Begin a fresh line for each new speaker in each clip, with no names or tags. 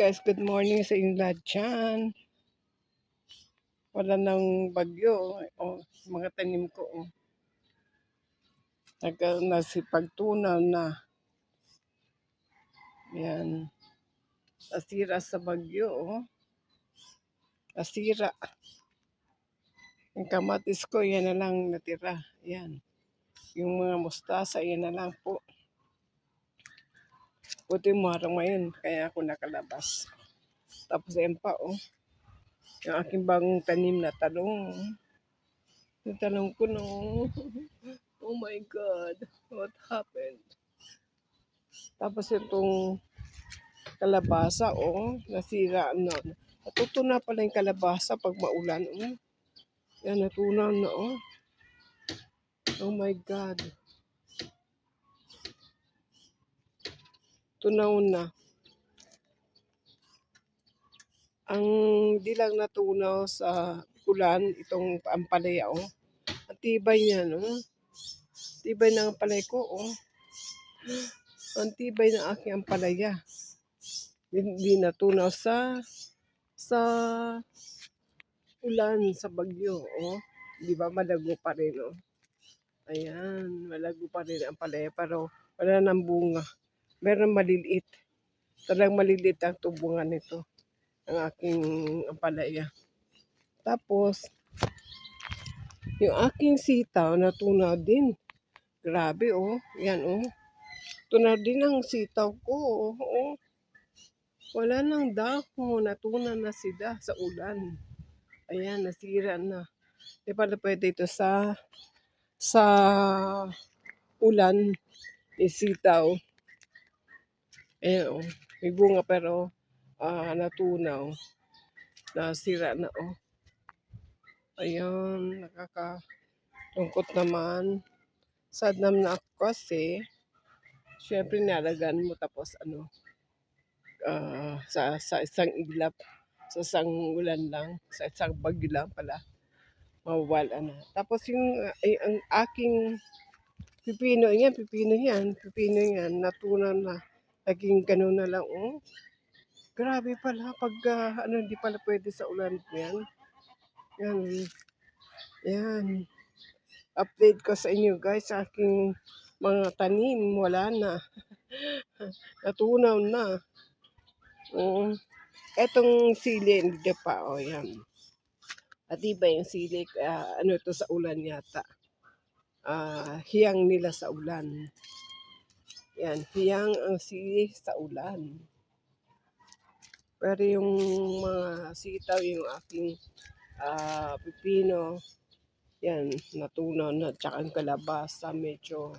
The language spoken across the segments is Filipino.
guys, good morning sa inyo lahat dyan. Wala nang bagyo. Mga tanim ko. Nasipagtunaw na. Yan. Nasira sa bagyo. Nasira. Yung kamatis ko, yan na lang natira. Yan. Yung mga mustasa, yan na lang po. Buti marang ngayon, kaya ako nakalabas. Tapos yan pa, yung aking bagong tanim na talong. Yung talong ko, no. Oh my God, what happened? Tapos itong kalabasa, nasira na. Natutuna pala yung kalabasa pag maulan, Yan, natunaw na, Oh my God. Tunaw na. Ang di lang natunaw sa ulan, itong ampalaya, Ang tibay niya, Tibay ng ampalaya ko, Ang tibay ng aking ampalaya. Hindi natunaw sa ulan, sa bagyo, Di ba malago pa rin, Ayan, malago pa rin ang palaya, pero wala nang bunga. Meron maliliit. Talagang maliliit ang tubungan nito, ang aking ampalaya. Tapos, yung aking sitaw, natunaw din. Grabe, Yan, Tunaw din ang sitaw ko, Wala nang dahon, natunaw na sila sa ulan. Ayan, nasira na. Di pala pwede ito sa ulan, sitaw. Ayan, may bunga pero natunaw. Nasira na, Ayan, nakakalungkot naman. Sad naman ako kasi, syempre nalagaan mo tapos sa isang iglap, sa isang ulan lang, sa isang bagyo lang pala, mawawala na. Tapos ang aking pipino yan, natunaw na. Naging ganun na lang, Grabe pala pag hindi pala pwede sa ulan yan. Yan. Update ko sa inyo guys, sa aking mga tanim, wala na. Natunaw na. Etong sili, hindi pa, yan. At iba yung sili, ito sa ulan yata. Hiyang nila sa ulan. Yan, hiyang ang sili sa ulan. Pero yung mga sitaw, yung aking pipino, yan, natunaw na. Tsaka ang kalabasa, medyo,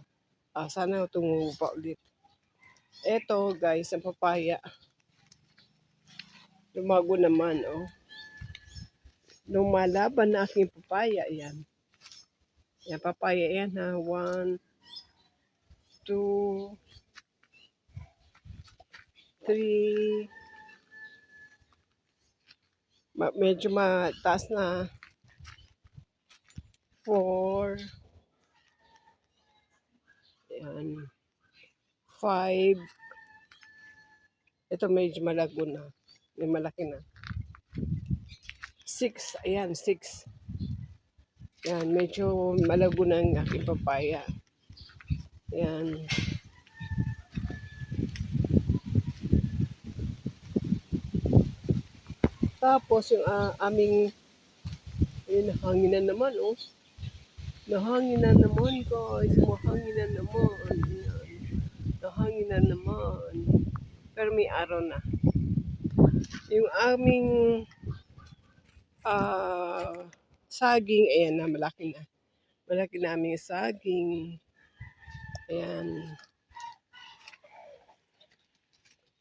sana tumubo pa ulit. Eto guys, ang papaya. Lumago naman, Lumalaban na aking papaya, yan. Yan, papaya yan, 1, 2, 3. Medyo mataas na. 4. Yan. 5. Ito medyo malago na. May malaki na. 6. Ayan, 6. Yan, medyo malago na ang aking papaya. Yan. Tapos yung aming nahanginan naman, Nahanginan naman guys, mahanginan naman. Yan. Nahanginan naman. Pero may araw na. Yung aming saging, ayan na, malaki na. Malaki na aming saging. Ayan.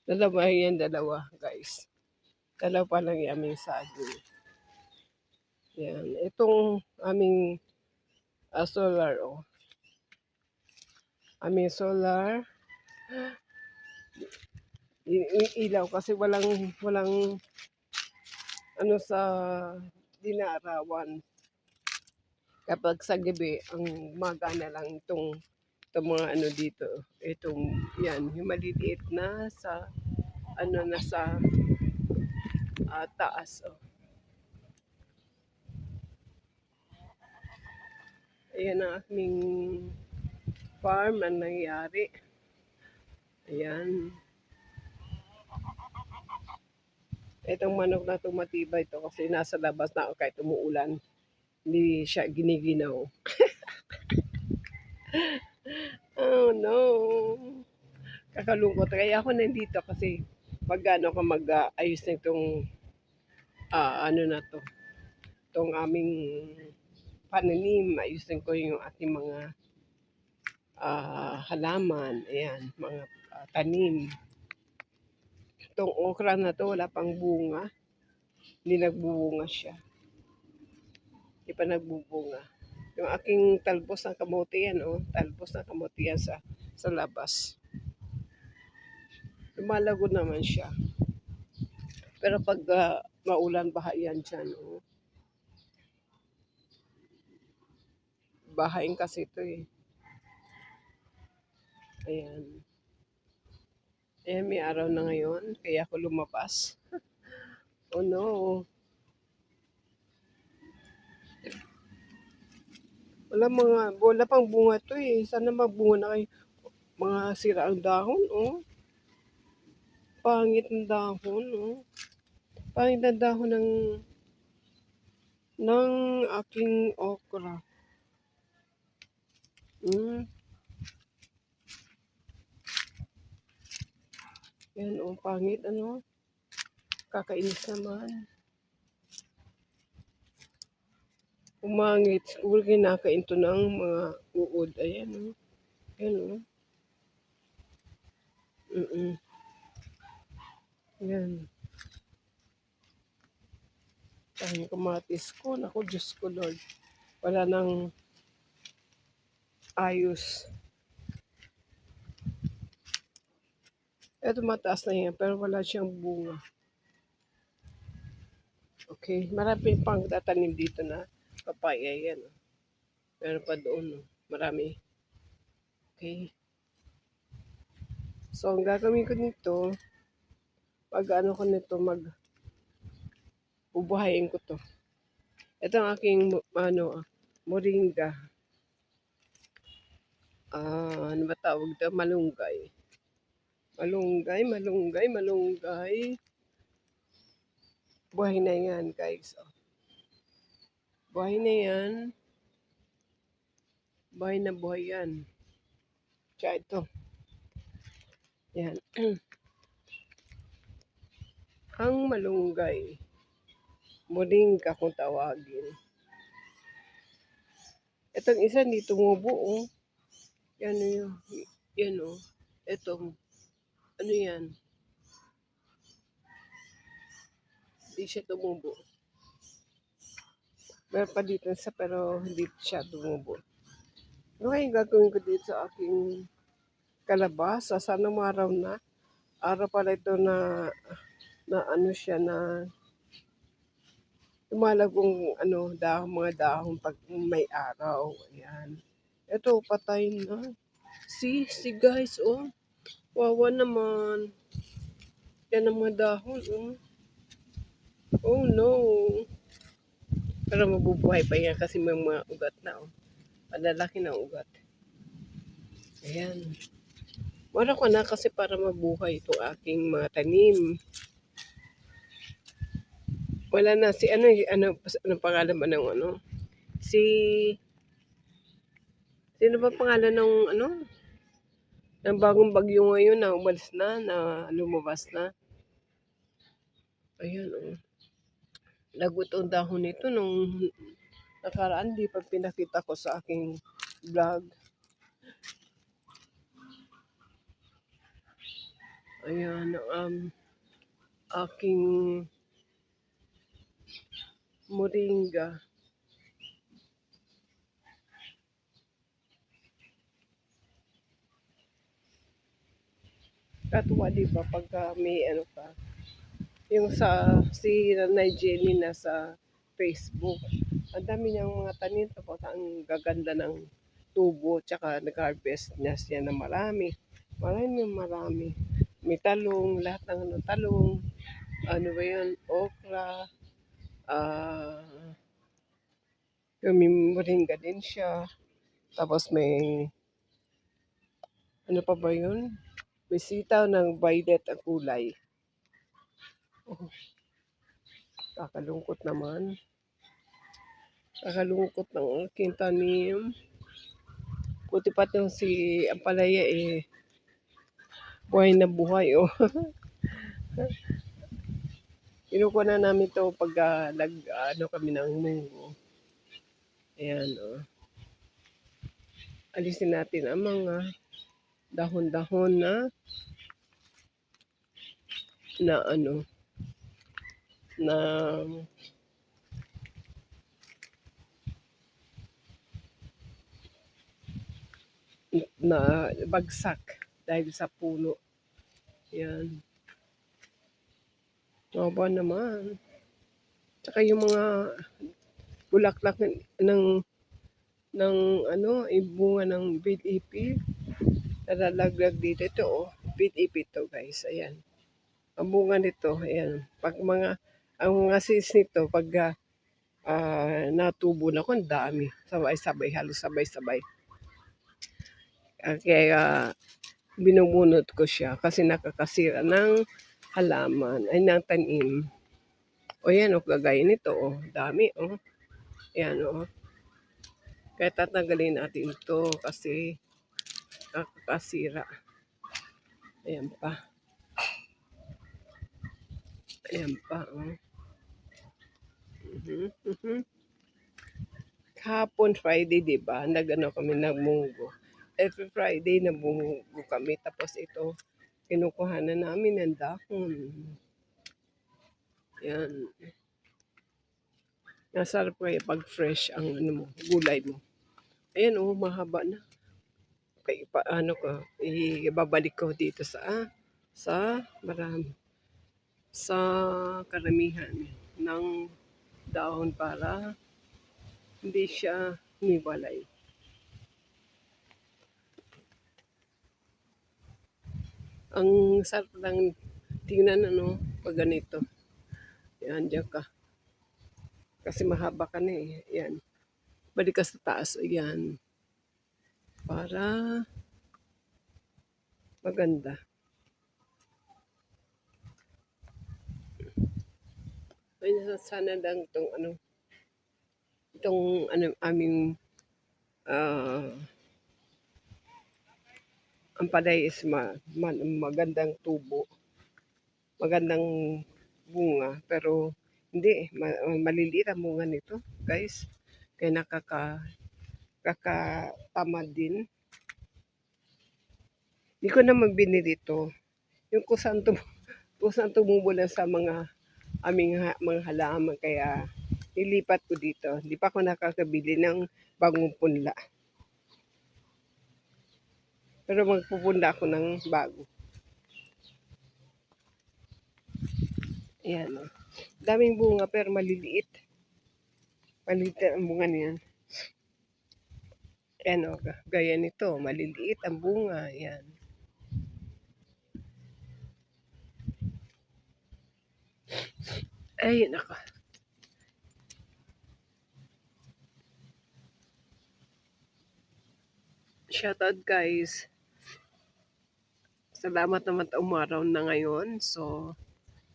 Dalawa guys. Dalawa pa lang yung aming saging. Ayan. Itong aming solar, Aming solar. Ilaw kasi walang sa dinarawan. Kapag sa gabi, ang magana lang itong mga dito. Itong, yan, yung maliliit na sa, taas. Oh. Ayan ang aking farm na nangyari. Ayan. Itong manok na tumatibay ito kasi nasa labas na ako kahit umuulan. Hindi siya giniginaw. Oh no. Kakalungkot. Kaya ako nandito kasi pag ano ka mag-ayos na itong ano na to. Itong aming pananim. Ayusin ko yung ating mga halaman. Ayan. Mga tanim. Itong okra na to wala pang bunga. Hindi nagbubunga siya. Hindi pa nagbubunga. Yung aking talbos ng kamote yan, oh. Talbos ng kamote yan sa labas. Lumalago naman siya. Pero pag maulan, baha yan dyan, oh. Bahain kasi ito eh. Ayan. Ayan, may araw na ngayon. Kaya ako lumabas. Oh no. Wala pang bunga to eh. Sana magbunga na kayo. Mga sira ang dahon, oh. Pangit ng dahon, oh. Pangit ng dahon ng aking okra. Yan, oh, pangit, ano. Kakainis naman. Umangit. Siguro kinakain to ng mga uod. Ayan, oh. Ayan, oh. Yan. Ang kamatis ko. Naku, Diyos ko, Lord. Wala nang ayos. Ito mataas na yan, pero wala siyang bunga. Okay, marami pang tatanim dito na papaya yan. Oh. Meron pa doon, oh. Marami. Okay. So, ang gagawin ko nito, pag ano ko nito, bubuhayin ko to. Ito ang aking, moringa. Ano ba tawag ito? Malunggay. Malunggay. Buhay na yan, guys. Oh. Buhay na yan. Buhay yan. Tsaka ito. Yan. Ang malunggay. Moringa kung tawagin. Itong isa hindi tumubo, oh. Yan yun. Yan, oh. Itong, ano yan? Hindi siya tumubo. Meron pa dito sa pero hindi siya tumubo. Ano kaya gagawin ko dito sa aking kalabasa? Sana araw na. Araw pala ito na ano siya na lumalagong mga dahon pag may araw. Ayan. Ito, patay na. See guys, oh. Wawa naman. Yan ang mga dahon, oh. Oh no. Pero mabubuhay pa yan kasi may mga ugat na, oh. Malalaki na ugat. Ayan. Wala ko na kasi para mabuhay itong aking mga tanim. Wala na si ano pangalan ba ng ano? Sino ba pangalan ng ng bagong bagyo ngayon na umalis na lumabas na. Ayan, oh. Lagot ang dahon nito nung nakaraan, di pa pinakita ko sa aking vlog. Ayan, aking moringa. Katuwa di ba pagka may ano ka, yung si Nanay Jenny na sa Facebook. Ang dami niyang mga tanim tapos ang gaganda ng tubo tsaka nag-harvest niya siya na marami. Marami. May talong, lahat ng talong. ano ba yun, okra, ah, may moringa din siya. Tapos may, ano pa ba yun? May sitaw ng violet ang kulay. Oh, kakalungkot naman. Kakalungkot ng aking tanim. Buti pa itong si Ampalaya buhay na buhay. Oh. Kinukuha na namin to pag ano kami ng munggo. Ayan, oh. Alisin natin ang mga dahon-dahon na ano, na na bagsak dahil sa puno. Yan. Maba naman. Tsaka yung mga bulaklak ng ano, bunga ng bid-ipi. Nalalaglag dito. Ito, oh. Bid-ipi to, guys. Ayan. Ang bunga nito, ayan. Ang mga seeds nito, pag natubo na ko, ang dami. Sabay-sabay, halos sabay-sabay. Kaya binubunot ko siya kasi nakakasira ng halaman, ay ng tanim. O yan, o kagaya nito, o dami, o. Yan, o. Kaya tatanggalin natin ito kasi nakakasira. Ayan pa. Ayan pa, o. Kahapon Friday, di ba? Nagano kami nagmunggo. Every Friday nabunggo kami. Tapos ito, kinukuhanan namin ng dahon. Yan. Nasarap kayo pag fresh ang ano mo, gulay mo. Ayan, oh, mahaba na. Okay, paano ko, ibabalik ko dito sa marami, sa karamihan ng dahon para hindi siya humiwalay. Ang sarap lang tingnan ano, pag ganito. Yan, dyan ka. Kasi mahaba ka na eh. Yan. Balik ka sa taas. Ayan. Para maganda. Ay, sana lang itong aming ang palay is magandang tubo. Magandang bunga. Pero hindi, maliliit ang bunga nito, guys. Kaya nakakatamad din. Hindi ko na magbinili ito. Yung kusang tumubo lang sa mga aming mga halaman. Kaya nilipat ko dito. Hindi pa ako nakakabili ng bagong punla. Pero magpupunla ako ng bago. Ayan, oh. Daming bunga pero maliliit. Maliliit ang bunga niyan. Ayan, oh. Gaya nito. Maliliit ang bunga. Ayan. Ay, naka. Shoutout, guys. Salamat naman umaraw na ngayon. So,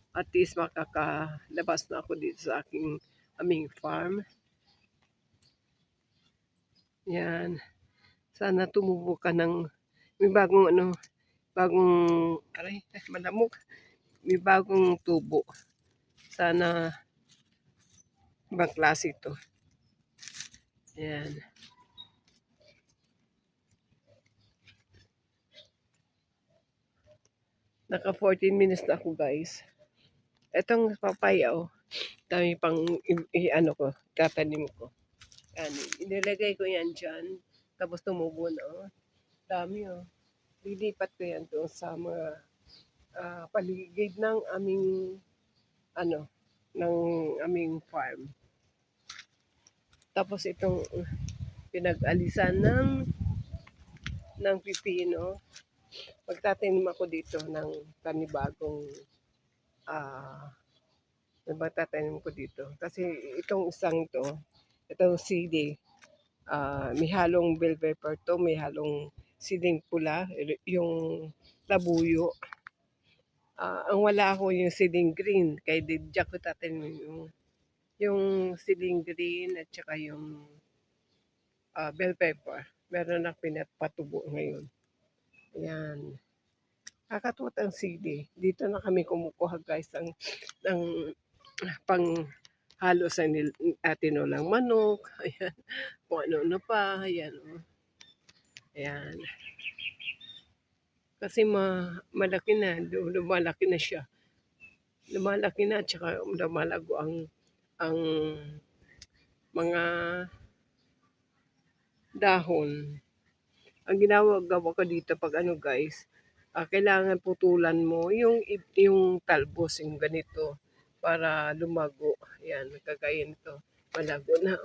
at least makakalabas na ako dito sa aming farm. Yan. Sana tumubo ka ng may bagong aray, malamok. May bagong tubo. Sana ibang klase ito. Yan. Naka 14 minutes na ako, guys. Etong papaya, oh. Dami pang ano ko, tatanim ko. Yan. Inilagay ko yan dyan. Tapos tumubo na, oh. Dami, oh. Lilipat ko yan doon sa mga paligid ng aming ng aming farm. Tapos itong pinag-alisan ng pipino. Magtatanim ako dito ng panibagong Ah, diba tatanim ko dito? Kasi itong isang to, itong sili, may halong bell pepper to, may halong siling pula, yung labuyo. Ang wala ako yung siling green, kaya diyan ko tatanim yung siling green at saka yung bell pepper. Meron na pinapatubo ngayon. Ayan. Kakatuwat ang sili. Dito na kami kumukuha guys ng pang halo sa tinolang manok. Ayan. Kung ano-ano pa. Ayan. Oh. Ayan. Kasi malaki na. Lumalaki na siya. Lumalaki na. Tsaka lumalago ang mga dahon. Ang ginagawa ko dito pag ano guys, kailangan putulan mo yung talbos, yung ganito, para lumago. Yan, kagaya nito. Malago na.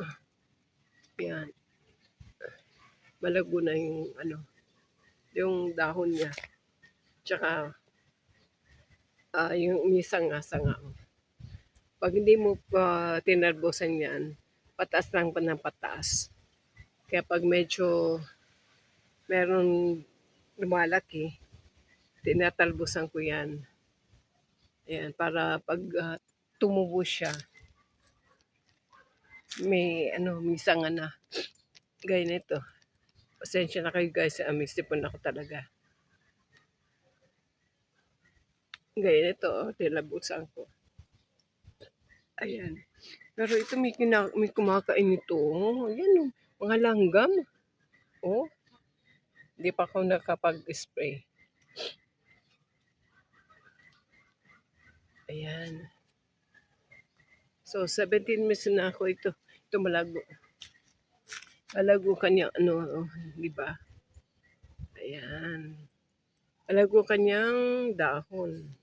Yan, malago na yung ano, yung dahon niya. Tsaka, yung umisang-sanga. Pag hindi mo tinalbosan yan, patas lang pa ng patas. Kaya pag medyo meron lumalaki, tinatalbosan ko yan. Ayan, para pag tumubo siya, may sanga na. Gaya nito. Pasensya na kayo guys, may sipon ako talaga. Gaya nito, tilabusan ko. Ayan. Pero ito may kumakain ito. Ayan, mga langgam. Oh, hindi pa ako nakapag-spray. Ayan. So, 17 minutes na ako ito. Ito malago. Malago kanya, di ba? Ayan. Malago kanyang dahon.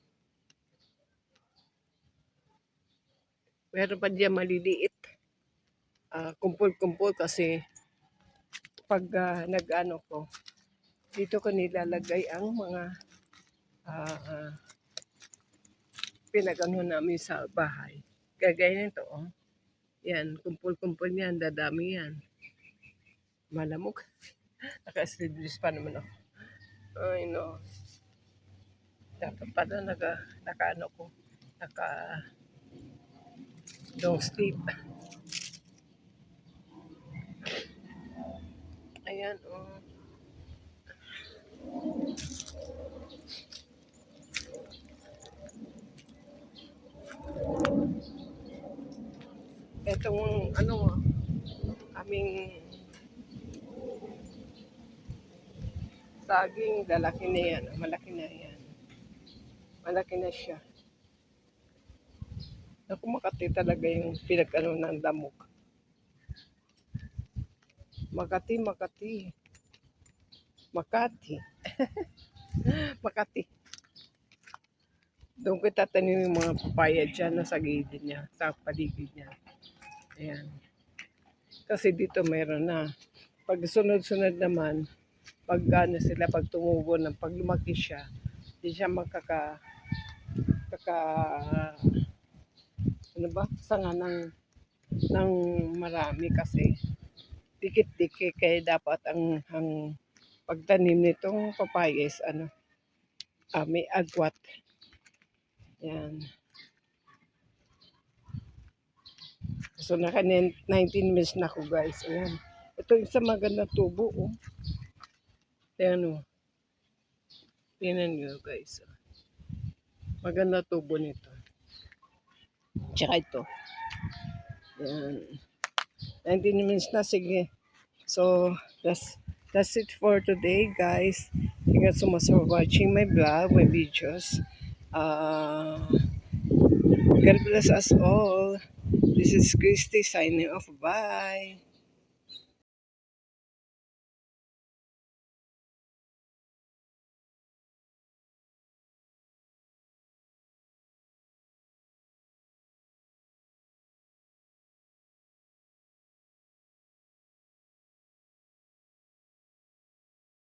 Meron pa diyan maliliit. Kumpul-kumpul kasi pag nag-ano ko, dito ko nilalagay ang mga pinag-ano namin sa bahay. Gagaya nito, oh. Yan, kumpul-kumpul yan, dadami yan. Malamok. Naka-sleeveless pa naman ako. Ay, no. Dapat pala naka-ano ko, long sleeve. Ayan, oh. Etong aming saging, lalaki na yan. Malaki na yan. Malaki na siya. Naku, Makati talaga yung pinag-ano ng damok. Makati. Makati. Doon ko tatanim yung mga papaya dyan sa gilid niya, sa paligid niya. Ayan. Kasi dito meron na. Pag sunod-sunod naman, pag tumubo ng pag lumaki siya, di siya sanga ng marami kasi dikit-dikit, kaya dapat ang pagtanim nitong papaya is may agwat. Yan. So naka 19 minutes na ako guys. Ayan. Ito isa maganda tubo, oh. Ayan, oh. Tingnan nyo guys. Maganda tubo nito. Tsaka ito. Ayan. 19 minutes na, sige. So, that's it for today, guys. Thank you so much for watching my vlog, my videos. God bless us all. This is Christy signing off. Bye.